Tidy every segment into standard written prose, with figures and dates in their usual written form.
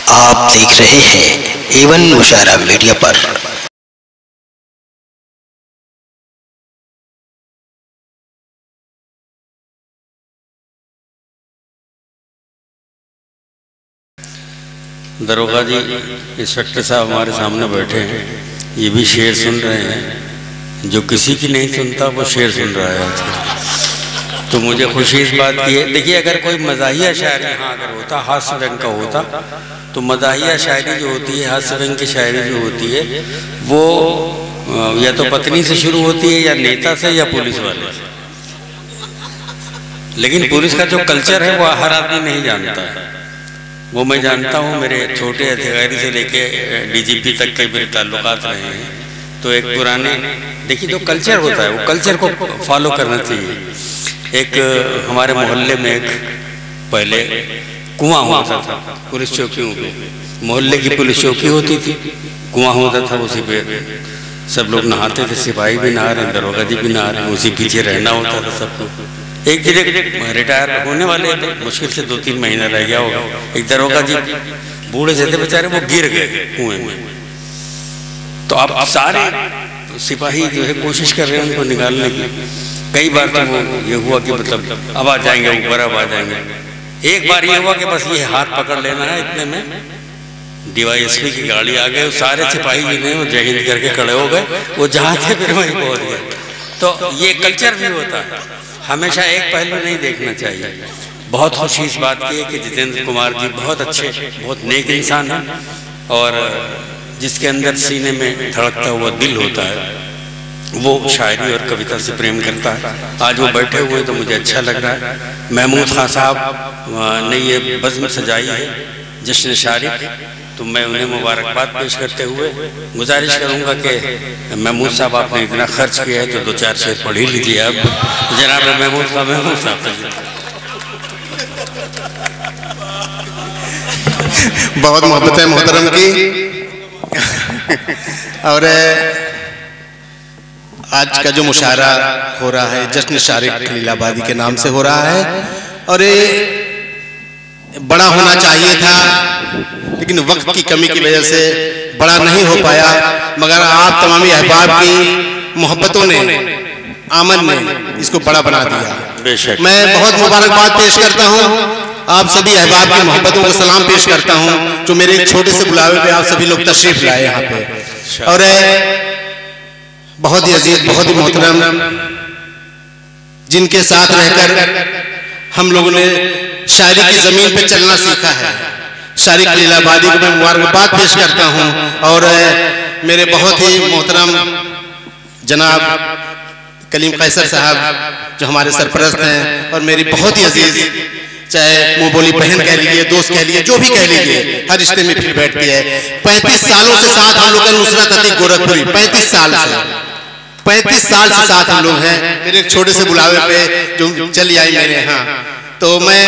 आप देख रहे हैं एवन मुशायरा मीडिया पर। दरोगा जी, इंस्पेक्टर साहब हमारे सामने बैठे हैं, ये भी शेर सुन रहे हैं। जो किसी की नहीं सुनता वो शेर सुन रहा है आजकल। तो मुझे खुशी इस बात की है। देखिए, अगर कोई मज़ाहिया शायरी यहाँ अगर होता, हास्य व्यंग का होता, तो मज़ाहिया शायरी जो होती है, हास्य व्यंग की शायरी जो होती है, वो या तो पत्नी से शुरू होती है, या नेता से, या पुलिस वाले से। लेकिन पुलिस का जो कल्चर है वो हर आदमी नहीं जानता है। वो मैं जानता हूँ, मेरे छोटे अधिकारी से लेके डीजीपी तक के मेरे ताल्लुकात रहे हैं। तो एक पुराने, देखिए जो कल्चर होता है वो कल्चर को फॉलो करना चाहिए। एक हमारे मोहल्ले में एक पहले कुआं होता था पुलिस चौकियों पे, मोहल्ले की पुलिस चौकी होती थी, कुआं होता था, उसी पे सब लोग नहाते थे। सिपाही भी नहा रहे, दरोगा जी भी नहा रहे, उसी पीछे रहना होता था सबको। एक दिन रिटायर होने वाले थे, मुश्किल से 2-3 महीना रह गया होगा। एक दरोगा जी बूढ़े से थे बेचारे, वो गिर गए कुएं में। तो अब सारे सिपाही जो है कोशिश कर रहे हैं उनको निकालने की। कई बार तो वो ये हुआ कि मतलब अब आ जाएंगे ऊपर, अब आ जाएंगे। एक बार ये हुआ कि बस ये हाथ पकड़ लेना है, इतने में डीवाईएसपी की गाड़ी आ गई। सारे सिपाही भी ने वो जय हिंद करके खड़े हो गए, वो जहाँ थे फिर वहीं पहुँच गए। तो ये कल्चर भी होता है, हमेशा एक पहलू नहीं देखना चाहिए। बहुत खुशी इस बात की है कि जितेंद्र कुमार जी बहुत अच्छे, बहुत नेक इंसान हैं, और जिसके अंदर सीने में धड़कता हुआ दिल होता है, वो शायरी और कविता से प्रेम करता है। आज वो बैठे हुए तो मुझे अच्छा लग रहा है। महमूद खान साहब ने ये बज़्म सजाई है, जश्न शारिक, तो मैं उन्हें मुबारकबाद पेश करते हुए गुजारिश करूंगा कि महमूद साहब आपने इतना खर्च किया है तो 2-4 शेर पढ़ ही लीजिए अब। जनाब महमूद साहब बहुत मोहब्बत है मोहतरम की। और आज का जो मुशायरा हो रहा है जश्न शारिक खलीलाबादी के नाम से हो रहा है, और ये बड़ा होना चाहिए था, लेकिन वक्त की कमी की वजह से बड़ा नहीं हो पाया। मगर आप तमामी अहबाब की मोहब्बतों ने, आमन ने इसको बड़ा बना दिया। मैं बहुत मुबारकबाद पेश करता हूँ, आप सभी अहबाब की मोहब्बतों को सलाम पेश करता हूँ जो मेरे एक छोटे से बुलावे पे आप सभी लोग तशरीफ लाए यहाँ पे। और बहुत ही अजीज, बहुत ही मोहतरम, जिनके साथ रहकर हम लोगों ने शायरी की जमीन पे चलना सीखा है, शारिक खलीलाबादी को मैं मुबारकबाद पेश करता हूँ। और मेरे बहुत ही मोहतरम जनाब कलीम कैसर साहब जो हमारे सरपरस्त हैं, और मेरी बहुत ही अजीज, चाहे मुँह बोली बहन कह लीजिए, दोस्त कह लीजिए, जो भी कह लीजिए, हर रिश्ते में फिर बैठती है। 35 सालों से साथ हम लोग, नुसरत अतीक गोरखपुरी 35 साल से साथ हम लोग हैं। मेरे एक छोटे से बुलावे पे जो चली आई मेरे यहाँ, तो मैं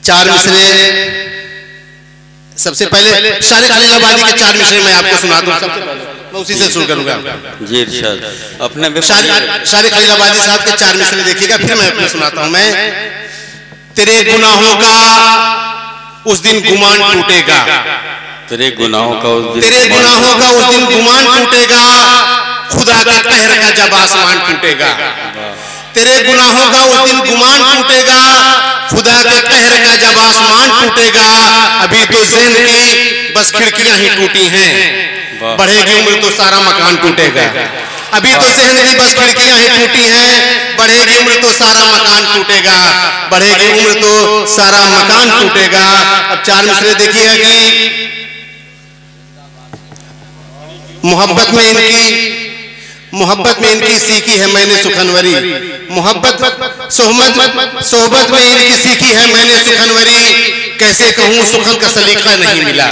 4 मिसरे, सबसे पहले शारिक खलीलाबादी के 4 मिसरे मैं आपको सुना दूं। सबसे पहले मैं उसी से शुरू करूंगा जी। इरशाद अपने शारिक खलीलाबादी साहब के 4 मिसरे देखिएगा, फिर मैं अपने सुनाता हूं। मैं तेरे गुनाहों का उस दिन गुमान टूटेगा, तेरे गुनाहों का उस दिन गुमान टूटेगा, खुदा के कहर का जब आसमान टूटेगा। तेरे गुनाहों का उस दिन गुमान टूटेगा, खुदा के कहर का जब आसमान टूटेगा। अभी तो ज़हन की बस खिड़कियां ही टूटी हैं, बढ़ेगी उम्र तो सारा मकान टूटेगा। अभी तो ज़हन की बस खिड़कियां ही टूटी हैं, बढ़ेगी उम्र तो सारा मकान टूटेगा, बढ़ेगी उम्र तो सारा मकान टूटेगा। अब 4 मिसरे देखिएगा कि मोहब्बत में इनकी सीखी है मैंने सुखनवरी, सोहबत में इनकी सीखी है मैंने सुखनवरी, कैसे कहूँ सुखन का सलीका नहीं मिला।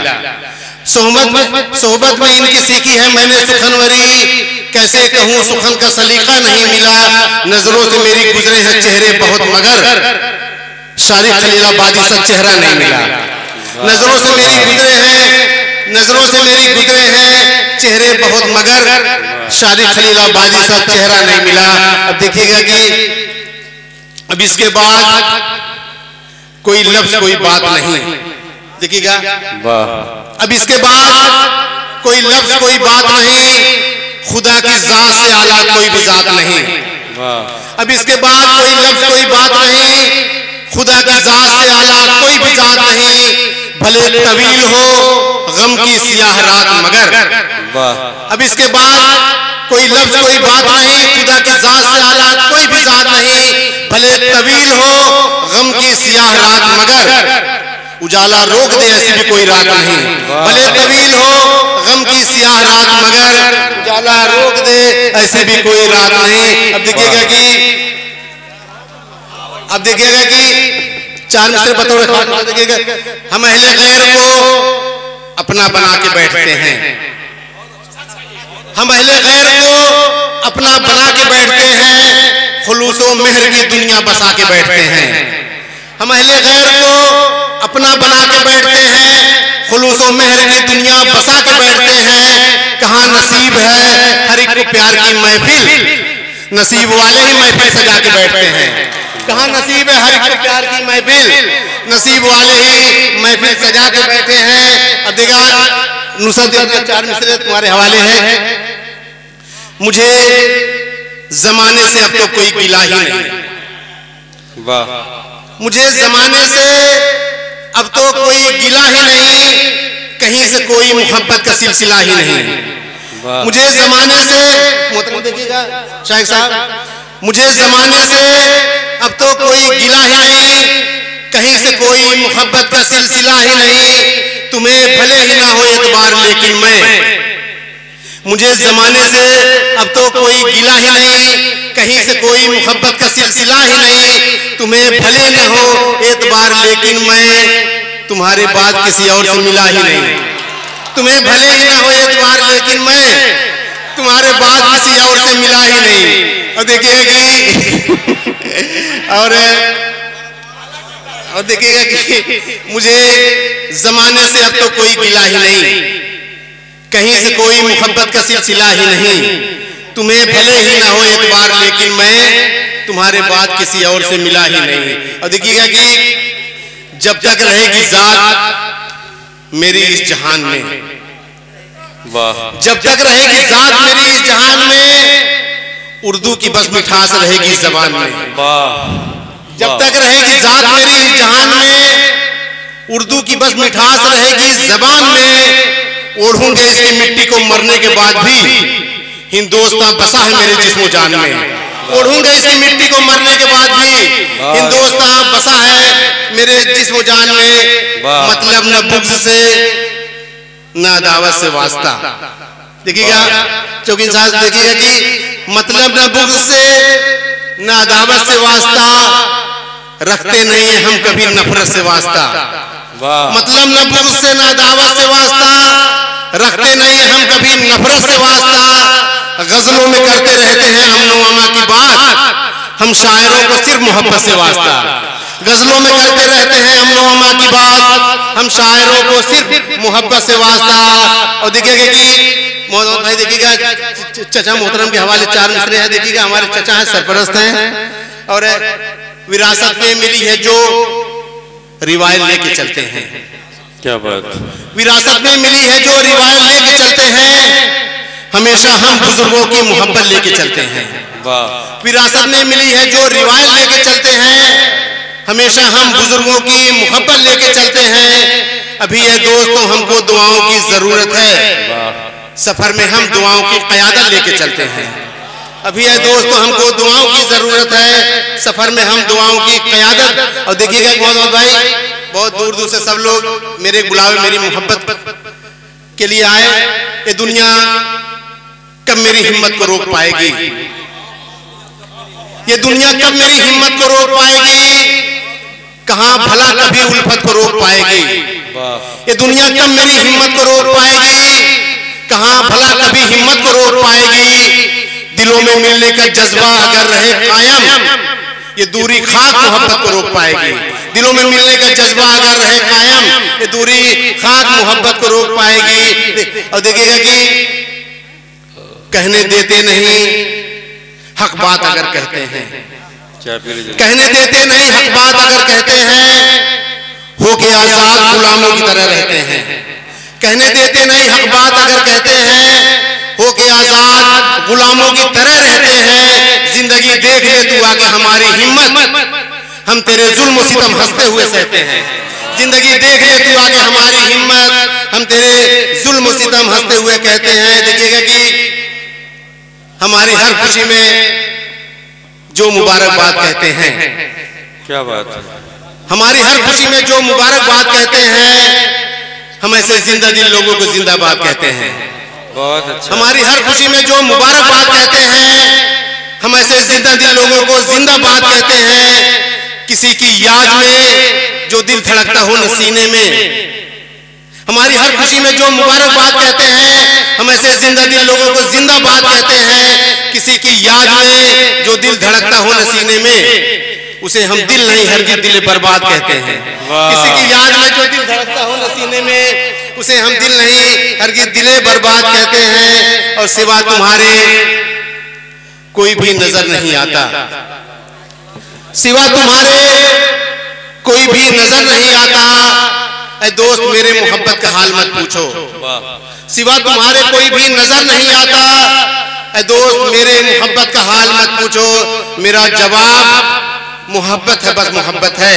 सोहबत में इनकी सीखी है मैंने सुखनवरी, कैसे कहूँ सुखन का सलीका नहीं मिला। नजरों से मेरी गुजरे हैं चेहरे बहुत, मगर शारिक खलीलाबादी सा चेहरा नहीं मिला। नजरों से मेरी गुजरे हैं चेहरे बहुत, मगर शारिक खलीलाबादी सा चेहरा नहीं मिला। अब देखिएगा कि अब इसके बाद कोई लफ्ज, कोई बात नहीं, देखिएगा। वाह। अब इसके बाद कोई लफ्ज कोई बात नहीं, खुदा की जात से आला कोई भी जात नहीं। वाह। अब इसके बाद कोई लफ्ज कोई बात नहीं, खुदा की जात से आला कोई भी जात नहीं, भले तवील हो गम की सियाह रात मगर। वाह। अब इसके बाद कोई लफ्ज कोई बात नहीं, खुदा की जात से आला कोई भी जात नहीं, भले तवील हो गम की सियाह रात मगर। उजाला रोक दे ऐसी भी कोई रात नहीं, भले तवील हो गम की सियाह रात मगर। उजाला रोक दे ऐसी भी कोई रात नहीं। अब देखिएगा कि 4 मिसरे बतौर देखिएगा। हम अहले गैर को अपना बना के बैठते हैं, हम अहले गैर को अपना बना के बैठते हैं, खुलूसो मेहर की दुनिया बसा के बैठते हैं। हम अहले गैर को अपना बना के बैठते हैं, खुलूसो मेहर की दुनिया बसा के बैठते हैं। कहाँ नसीब है हर एक को प्यार की महफिल, नसीब वाले ही महफिल सजा के बैठते हैं। कहाँ नसीब है हर एक को प्यार की महफिल, नसीब वाले ही महफिल सजा के बैठे हैं। अब देखा नुसरत 4 मिसरे तुम्हारे हवाले हैं। मुझे जमाने से अब तो कोई गिला ही नहीं। वाह। मुझे जमाने से अब तो कोई गिला ही नहीं, कहीं से कोई मोहब्बत का सिलसिला ही नहीं। मुझे जमाने से मोहतरम देखिएगा शाइख साहब, मुझे जमाने से अब तो कोई गिला ही नहीं, कहीं से कोई मोहब्बत का सिलसिला ही नहीं। तुम्हें भले ही ना हो एतबार लेकिन मैं, मुझे जमाने से अब तो कोई गिला ही नहीं, कहीं से कोई मोहब्बत का सिलसिला ही नहीं। तुम्हें भले न हो एतबार लेकिन मैं तुम्हारे बाद किसी और से मिला ही नहीं। तुम्हें भले ही ना हो एतबार लेकिन मैं तुम्हारे बाद किसी और से मिला ही नहीं। और देखिएगा कि और देखिएगा कि मुझे जमाने से अब तो कोई गिला ही नहीं, कहीं से कोई मोहब्बत का सिलसिला ही नहीं। तुम्हें भले ही ना हो एतबार लेकिन मैं तुम्हारे बाद किसी और से मिला ही नहीं। और देखिएगा कि जब तक रहेगी जात मेरी इस जहान में, वाह। जब तक रहेगी जात मेरी इस जहान में, उर्दू की बस मिठास रहेगी जबान में। वाह। जब तक रहेगी जात मेरी इस जहान में, उर्दू की बस मिठास रहेगी जबान में। ओढ़ूंगे इसकी मिट्टी को मरने के बाद भी, हिंदुस्तान बसा है मेरे जिस्मो जान में। ओढ़ूंगे इसकी मिट्टी को मरने के बाद भी, हिंदुस्तान बसा है मेरे जिस्मो जान में। मतलब न बुग़्ज़ से न अदावत से वास्ता। देखिएगा चौकी साहब, देखिएगा कि मतलब न बुग़्ज़ से न अदावत से वास्ता, रखते नहीं हम कभी नफरत से वास्ता। मतलब न बुग़्ज़ से न अदावत से वास्ता, रखते नहीं हम कभी नफरत से वास्ता। गजलों में करते रहते हैं अमनो अमा की बात, हम शायरों को सिर्फ मोहब्बत से वास्ता। गजलों में करते रहते हैं अमनो अमा की बात, हम शायरों को सिर्फ मोहब्बत से वास्ता। और देखिएगा कि मोहम्मद भाई, देखिएगा चचा मोहतरम के हवाले 4 मिसरे हैं। देखिएगा हमारे चचा हैं, सरपरस्त हैं, और विरासत में मिली है जो रिवायत लेके चलते हैं। क्या बात। विरासत में मिली है जो रिवायत लेके चलते हैं, हमेशा हम बुजुर्गों की मोहब्बत लेके चलते हैं। वाह। विरासत में मिली है जो रिवायत लेके चलते हैं, हमेशा हम बुजुर्गों की मोहब्बत लेके चलते हैं। अभी है दोस्तों हमको दुआओं की जरूरत है, सफर में हम दुआओं की क़यादत लेके चलते हैं। अभी है दोस्तों हमको दुआओं की जरूरत है, सफर में हम दुआओं की क़यादत। और देखिएगा मोहम्मद भाई, बहुत दूर दूर से सब लोग मेरे बुलावे मेरी मोहब्बत के लिए आए। ये दुनिया कब मेरी हिम्मत को रोक पाएगी, ये दुनिया कब मेरी हिम्मत को रोक पाएगी, कहां भला कभी उल्फत को रोक पाएगी। ये दुनिया कब मेरी हिम्मत को रोक पाएगी, कहां भला कभी हिम्मत को रोक पाएगी। दिलों में मिलने का जज्बा अगर रहे कायम, ये दूरी खाक मोहब्बत को रोक पाएगी। दिलों में मिलने का जज्बा अगर रहे कायम, ये दूरी खाक मोहब्बत को रोक पाएगी। और देखिएगा कि कहने देते नहीं हक बात अगर कहते हैं, कहने देते नहीं हक बात अगर कहते हैं, हो के आजाद गुलामों की तरह रहते हैं। कहने देते नहीं हक बात अगर कहते हैं, हो के आजाद गुलामों की तरह रहते हैं। जिंदगी देख ले तू आगे हमारी हिम्मत, हम तेरे जुल्म सितम हंसते हुए सहते हैं। जिंदगी देख ले तू आगे हमारी हिम्मत, हम तेरे जुल्म सितम हंसते हुए कहते हैं। देखिएगा कि हमारी हर खुशी में जो मुबारकबाद कहते हैं, क्या बात है, हमारी हर खुशी में जो मुबारकबाद कहते हैं, हम ऐसे जिंदा दिल लोगों को जिंदाबाद कहते हैं। बहुत अच्छा। हमारी हर खुशी में जो मुबारकबाद कहते हैं, हम ऐसे जिंदा दिल लोगों को जिंदाबाद कहते हैं। किसी की याद में जो दिल धड़कता हो सीने में, हमारी हर खुशी में जो मुबारकबाद कहते हैं, हम ऐसे जिंदा दिल लोगों को जिंदाबाद कहते हैं। किसी की याद में जो दिल धड़कता हो सीने में, उसे हम दिल नहीं हरगिज़ दिल बर्बाद कहते हैं। किसी की याद में जो दिल धड़कता हो सीने में, उसे हम दिल नहीं हरगिज़ दिल बर्बाद कहते हैं। और सिवा तुम्हारे कोई भी नजर नहीं आता, सिवा तुम्हारे कोई भी नजर नहीं आता। ऐ दोस्त मेरे मोहब्बत का हाल मत पूछो, सिवा तुम्हारे कोई भी नजर नहीं आता। ऐ दोस्त मेरे मोहब्बत का हाल मत पूछो। मेरा जवाब मोहब्बत है, बस मोहब्बत है।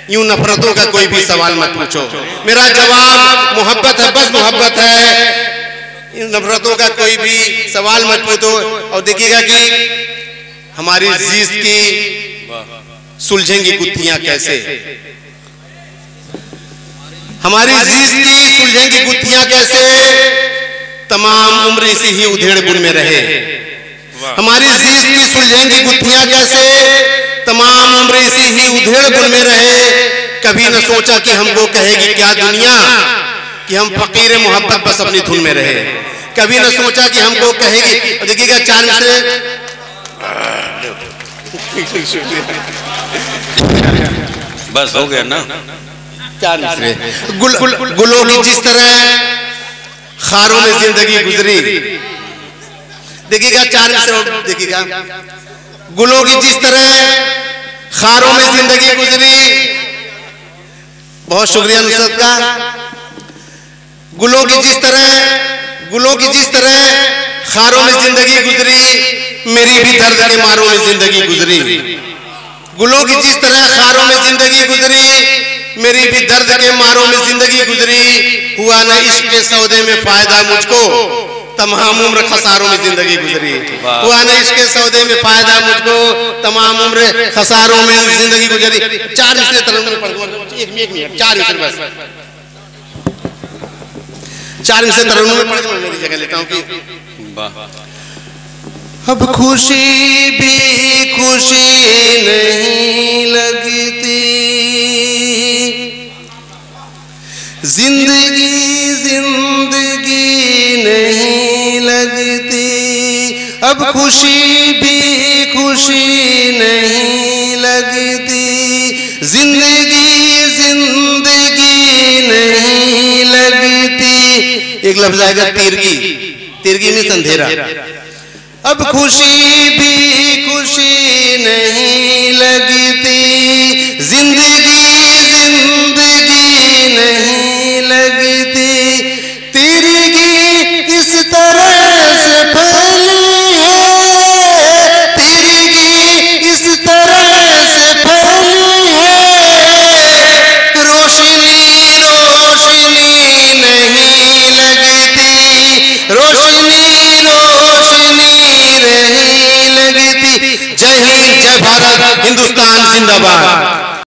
यूं नफरतों का कोई भी सवाल मत पूछो। मेरा जवाब मोहब्बत है, बस मोहब्बत है। इन नफरतों का कोई भी सवाल मत पूछो। और देखिएगा कि हमारी जीत की सुलझेंगी गुत्थियां कैसे, हमारी जीत की सुलझेंगी गुत्थियां कैसे। तमाम उम्र इसी ही उधेड़ बुन में रहे। हमारी जीत की सुलझेंगी गुत्थियां कैसे, तमाम उम्र इसी ही उधेड़ बुन में रहे। कभी न सोचा कि हमको कहेगी क्या दुनिया, कि हम फकीर मोहब्बत बस अपनी धुन में रहे। कभी न सोचा कि हमको कहेगी। देखिएगा 4 मिसरे, बस हो गया ना। 4 मिसरे। गुलों की जिस तरह खारों में जिंदगी गुजरी। देखिएगा 4 मिसरे, देखिएगा गुलों की जिस तरह खारों में जिंदगी गुजरी। बहुत शुक्रिया नुसरत का। गुलों की जिस तरह खारों में जिंदगी गुजरी, मेरी भी दर्द के मारों में जिंदगी गुजरी। गुलों की जिस तरह खारों में जिंदगी गुजरी, मेरी भी दर्द के मारों में जिंदगी गुजरी। हुआ न इश्क के सौदे में फायदा मुझको, तमाम उम्र खसारों में जिंदगी गुजरी। हुआ न इश्क के सौदे में फायदा मुझको, तमाम उम्र खसारों में जिंदगी गुजरी। 4 मिसरे तरन्नुम पढ़ दो, 1 मिनट 4 मिसरे बस। 4 मिसरे तरन्नुम में पढ़ के मैं मेरी जगह लेता हूँ कि अब खुशी भी खुशी नहीं लगती, जिंदगी जिंदगी नहीं लगती। अब खुशी भी खुशी नहीं लगती, जिंदगी जिंदगी नहीं लगती। एक लफ्ज आएगा तिरगी, तिरगी में अंधेरा। अब खुशी भी खुशी नहीं लगती, जिंदगी जिंदगी नहीं लगती। तिरगी इस तरह से फैली है, तिरगी इस तरह से फैली है। रोशनी रोशनी नहीं लगती, रोशनी रोशनी नहीं लगती। जय हिंद, जय भारत, हिंदुस्तान जिंदाबाद।